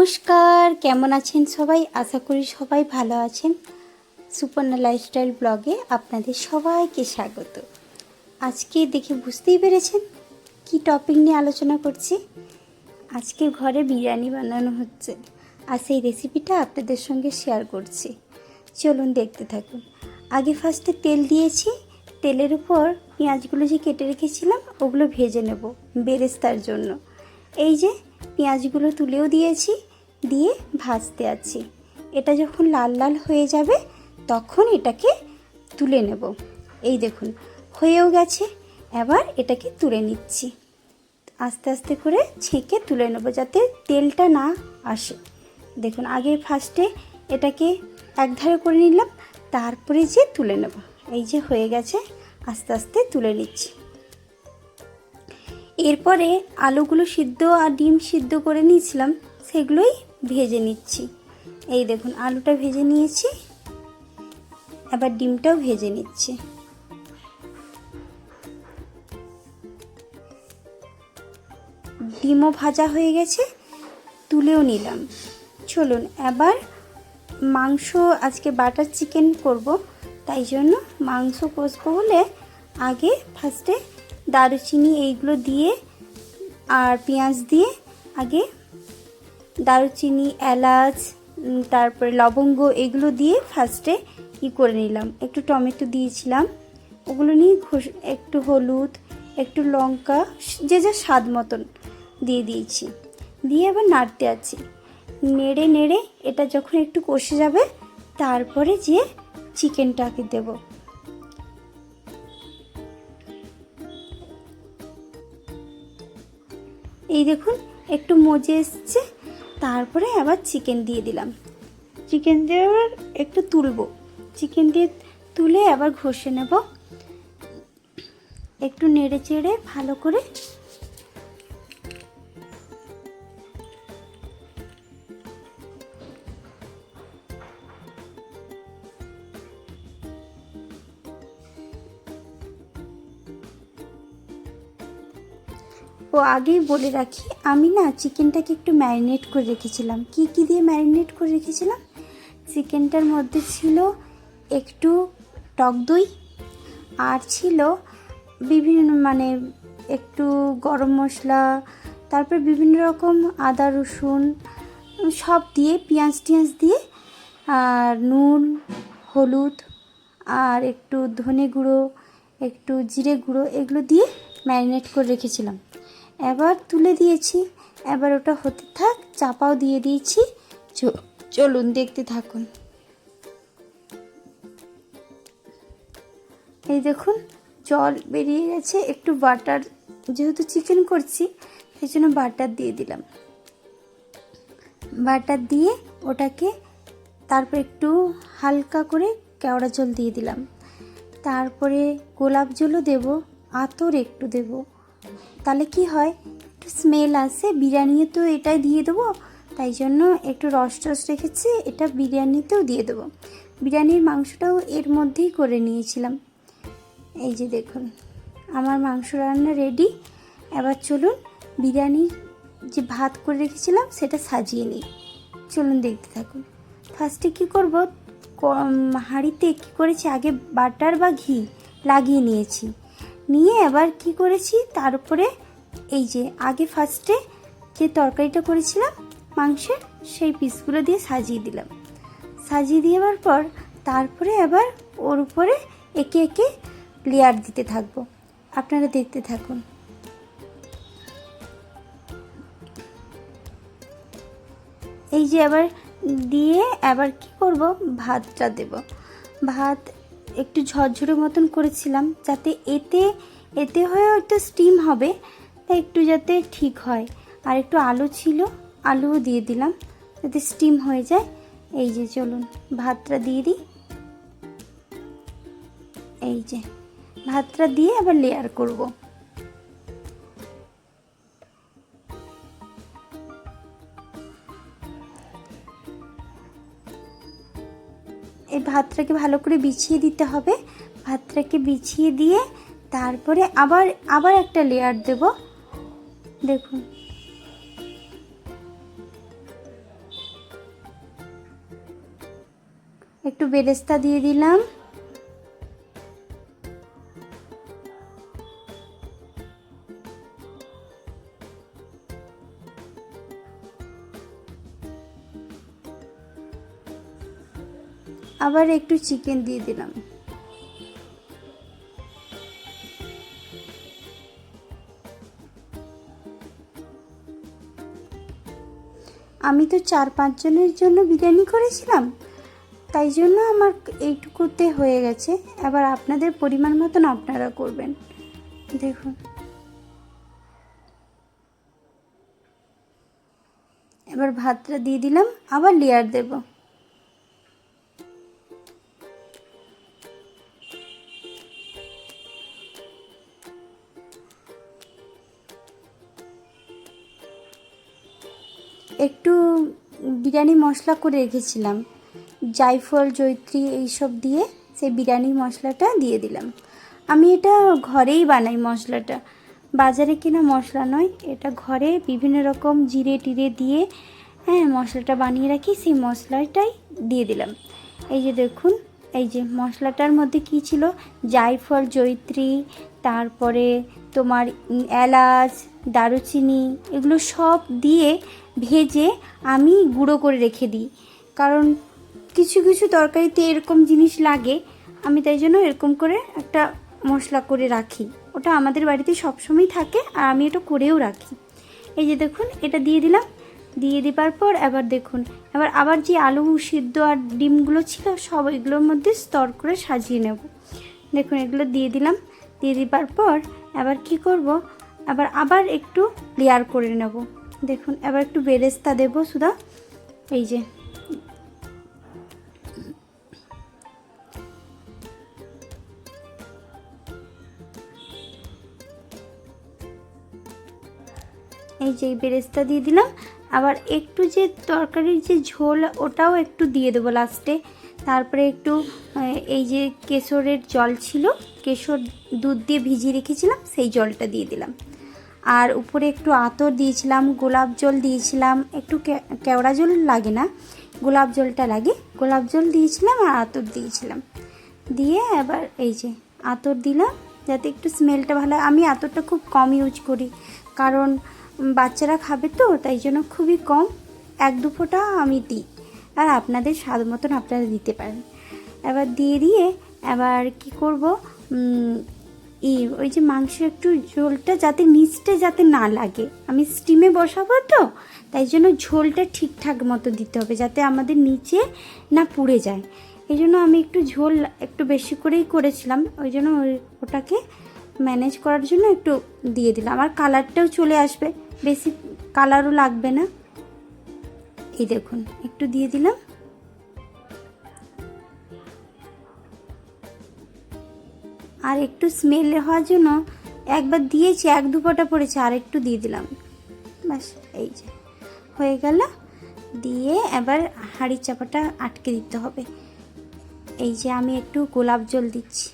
নমস্কার, কেমন আছেন সবাই? আশা করি সবাই ভালো আছেন। সুপর্ণা লাইফস্টাইল ব্লগে আপনাদের সবাইকে স্বাগত। আজকে দেখে বুঝতেই পেরেছেন কি টপিক নিয়ে আলোচনা করছি। আজকে ঘরে বিরিয়ানি বানানো হচ্ছে, আর সেই রেসিপিটা আপনাদের সঙ্গে শেয়ার করছি। চলুন দেখতে থাকুন। আগে ফার্স্টে তেল দিয়েছি, তেলের উপর পেঁয়াজগুলো যে কেটে রেখেছিলাম ওগুলো ভেজে নেব বেরেস্তার জন্য। এই যে পেঁয়াজগুলো তুলেও দিয়েছি, দিয়ে ভাজতে আছি। এটা যখন লাল লাল হয়ে যাবে তখন এটাকে তুলে নেব। এই দেখুন হয়েও গেছে, এবার এটাকে তুলে নিচ্ছি। আস্তে আস্তে করে ছেঁকে তুলে নেব যাতে তেলটা না আসে। দেখুন আগে ফার্স্টে এটাকে একধারে করে নিলাম, তারপরে যে তুলে নেব। এই যে হয়ে গেছে, আস্তে আস্তে তুলে নিচ্ছি। এরপরে আলুগুলো সিদ্ধ আর ডিম সিদ্ধ করে নিয়েছিলাম, সেগুলোই ভেজে নিচ্ছি। এই দেখুন আলুটা ভেজে নিয়েছি, এবার ডিমটাও ভেজে নিচ্ছি। ডিমও ভাজা হয়ে গেছে, তুলেও নিলাম। চলুন এবার মাংস, আজকে বাটার চিকেন করব, তাই জন্য মাংস কষবো বলে আগে ফার্স্টে দারুচিনি এইগুলো দিয়ে আর পেঁয়াজ দিয়ে আগে দারুচিনি, এলাচ, তারপরে লবঙ্গ এগুলো দিয়ে ফার্স্টে করে নিলাম। একটু টমেটো দিয়েছিলাম, ওগুলো নিয়ে একটু হলুদ, একটু লঙ্কা, যে যা স্বাদ মতন দিয়ে দিয়েছি। দিয়ে এবার নাড়তে আছি। নেড়ে নেড়ে এটা যখন একটু কষে যাবে তারপরে যে চিকেনটাকে দেব। এই দেখুন একটু মজে এসছে, তারপরে আবার চিকেন দিয়ে দিলাম। চিকেন দিয়ে আবার একটু তুলবো, চিকেন দিয়ে তুলে আবার ঘষে নেব। একটু নেড়ে চেড়ে ভালো করে আগেই বলে রাখি, আমি না চিকেনটাকে একটু ম্যারিনেট করে রেখেছিলাম। কি কি দিয়ে ম্যারিনেট করে রেখেছিলাম? চিকেনটার মধ্যে ছিল একটু টক দই, আর ছিল বিভিন্ন একটু গরম মশলা, তারপর বিভিন্ন রকম আদা রসুন সব দিয়ে, পেঁয়াজ টিয়াজ দিয়ে, আর নুন, হলুদ, আর একটু ধনে গুঁড়ো, একটু জিরে গুঁড়ো, এগুলো দিয়ে ম্যারিনেট করে রেখেছিলাম। এবার তুলে দিয়েছি, এবার ওটা হতে থাক, চাপাও দিয়ে দিয়েছি। চলুন দেখতে থাকুন। এই দেখুন জল বেরিয়ে গেছে, একটু বাটার, যেহেতু চিকেন করছি সেই জন্য বাটার দিয়ে দিলাম। বাটার দিয়ে ওটাকে তারপর একটু হালকা করে কেওড়া জল দিয়ে দিলাম। তারপরে গোলাপ জলও দেব, আতর একটু দেব, তাহলে কি হয় একটু স্মেল আসে। বিরিয়ানিতে তো এটাই দিয়ে দেবো, তাই জন্য একটু রস টস রেখেছি, এটা বিরিয়ানিতেও দিয়ে দেবো। বিরিয়ানির মাংসটাও এর মধ্যেই করে নিয়েছিলাম। এই যে দেখুন আমার মাংস রান্না রেডি। এবার চলুন বিরিয়ানির যে ভাত করে রেখেছিলাম সেটা সাজিয়ে নিই। চলুন দেখতে থাকুন। ফার্স্টে কী করব, হাঁড়িতে কী করেছি, আগে বাটার বা ঘি লাগিয়ে নিয়েছি। নিয়ে এবার কি করেছি, তার উপরে এই যে আগে ফার্স্টে যে তরকারিটা করেছিলাম মাংসের, সেই পিসগুলো দিয়ে সাজিয়ে দিলাম। সাজিয়ে দেওয়ার পর তারপরে আবার ওর উপরে একে একে লেয়ার দিতে থাকবো। আপনারা দেখতে থাকুন। এই যে আবার দিয়ে আবার কি করব, ভাতটা দেব। ভাত একটু ঝরঝরে মতন করেছিলাম, যাতে এতে হয়ে একটু স্টিম হবে, তাই একটু যাতে ঠিক হয়। আর একটু আলু ছিল, আলুও দিয়ে দিলাম যাতে স্টিম হয়ে যায়। এই যে চলুন ভাতটা দিয়ে দিই। এই যে ভাতটা দিয়ে আবার লেয়ার করব। এই ভাতটাকে ভালো করে বিছিয়ে দিতে হবে। ভাতটাকে বিছিয়ে দিয়ে তারপরে আবার একটা লেয়ার দেব। দেখুন একটু বেরেস্তা দিয়ে দিলাম। আবার একটু চিকেন দিয়ে দিলাম। আমি তো 4-5 জনের জন্য বিরিয়ানি করেছিলাম, তাই জন্য আমার এইটুকুতে হয়ে গেছে। এবার আপনাদের পরিমাণ মতন আপনারা করবেন। দেখুন, এবার ভাতটা দিয়ে দিলাম, আবার লেয়ার দেব। একটু বিরিয়ানি মশলা করে রেখেছিলাম, জায়ফল জয়িত্রী এইসব দিয়ে সেই বিরিয়ানি মশলাটা দিয়ে দিলাম। আমি এটা ঘরেই বানাই মশলাটা, বাজারে কিনা মশলা নয়, এটা ঘরে বিভিন্ন রকম জিরে টিরে দিয়ে মশলাটা বানিয়ে রাখি, সেই মশলাটাই দিয়ে দিলাম। এই যে দেখুন, এই যে মশলাটার মধ্যে কি ছিল, জায়ফল জয়িত্রী, তারপরে তোমার এলাচ, দারুচিনি, এগুলো সব দিয়ে ভেজে আমি গুঁড়ো করে রেখে দিই। কারণ কিছু কিছু তরকারিতে এরকম জিনিস লাগে, আমি তাই জন্য এরকম করে একটা মশলা করে রাখি। ওটা আমাদের বাড়িতে সবসময় থাকে, আর আমি এটা করেও রাখি। এই যে দেখুন, এটা দিয়ে দিলাম। দিয়ে দেওয়ার পর এবার দেখুন, আবার যে আলু সিদ্ধ আর ডিমগুলো ছিল সব এগুলোর মধ্যে স্তর করে সাজিয়ে নেব। দেখুন, এগুলো দিয়ে দিলাম। দিয়ে দেওয়ার পর এবার কি করব, আবার একটু লেয়ার করে নেব। দেখুন, এবার একটু বেরেস্তা দেব সুধা। এই যে বেরেস্তা দিয়ে দিলাম। আবার একটু যে তরকারির যে ঝোল ওটাও একটু দিয়ে দেবো লাস্টে। তারপরে একটু এই যে কেশরের জল ছিল, কেশর দুধ দিয়ে ভিজিয়ে রেখেছিলাম, সেই জলটা দিয়ে দিলাম। আর উপরে একটু আতর দিয়েছিলাম, গোলাপ জল দিয়েছিলাম, একটু কেওড়া জল লাগে না, গোলাপ জলটা লাগে, গোলাপ জল দিয়েছিলাম আর আতর দিয়েছিলাম। দিয়ে এবার এই যে আতর দিলাম যাতে একটু স্মেলটা ভালো হয়। আমি আতরটা খুব কম ইউজ করি, কারণ বাচ্চারা খাবে তো, তাই জন্য খুবই কম, 1-2 ফোঁটা আমি দিই। আর আপনাদের স্বাদ মতন আপনারা দিতে পারেন। এবার দিয়ে এবার কি করব, ওই যে মাংস একটু ঝোলটা যাতে নিচটা যাতে না লাগে, আমি স্টিমে বসাবো তো, তাই জন্য ঝোলটা ঠিকঠাক মতো দিতে হবে যাতে আমাদের নিচে না পুড়ে যায়। এই জন্য আমি একটু ঝোল একটু বেশি করেই করেছিলাম, ওই জন্য ওটাকে ম্যানেজ করার জন্য একটু দিয়ে দিলাম। আর কালারটাও চলে আসবে, বেশি কালারও লাগবে না। এই দেখুন, একটু দিয়ে দিলাম। আর একটু স্মেল হওয়ার জন্য একবার দিয়েছি, 1-2 ফোঁটা পড়েছে, আর একটু দিয়ে দিলাম। ব্যাস, এই যে হয়ে গেল। দিয়ে এবার হাঁড়ির চাপাটা আটকে দিতে হবে। এই যে আমি একটু গোলাপ জল দিচ্ছি।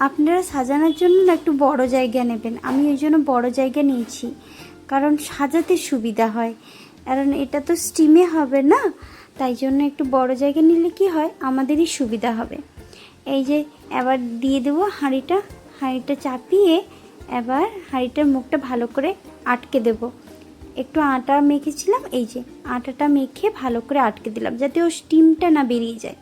আপনারা সাজানোর জন্য না একটু বড় জায়গা নেবেন, আমি ওই জন্য বড় জায়গা নিয়েছি, কারণ সাজাতে সুবিধা হয়। কারণ এটা তো স্টিমে হবে না, তাই জন্য একটু বড় জায়গা নিলে কি হয়, আমাদেরই সুবিধা হবে। এই যে এবার দিয়ে দেবো হাঁড়িটা চাপিয়ে এবার হাঁড়িটার মুখটা ভালো করে আটকে দেব। একটু আটা মেখেছিলাম, এই যে আটাটা মেখে ভালো করে আটকে দিলাম যাতে ও স্টিমটা না বেরিয়ে যায়।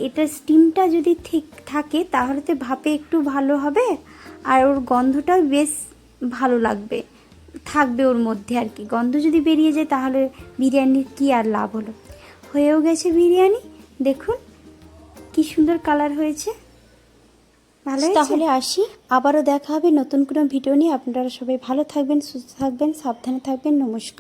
এটা স্টিমটা যদি ঠিক থাকে তাহলে তো ভাপে একটু ভালো হবে, আর ওর গন্ধটাও বেশ ভালো থাকবে ওর মধ্যে আর কি। গন্ধ যদি বেরিয়ে যায় তাহলে বিরিয়ানির কি আর লাভ হলো। হয়েও গেছে বিরিয়ানি, দেখুন কি সুন্দর কালার হয়েছে, ভালো হয়েছে। তাহলে আসি, আবারও দেখা হবে নতুন কোনো ভিডিও নিয়ে। আপনারা সবাই ভালো থাকবেন, সুস্থ থাকবেন, সাবধানে থাকবেন। নমস্কার।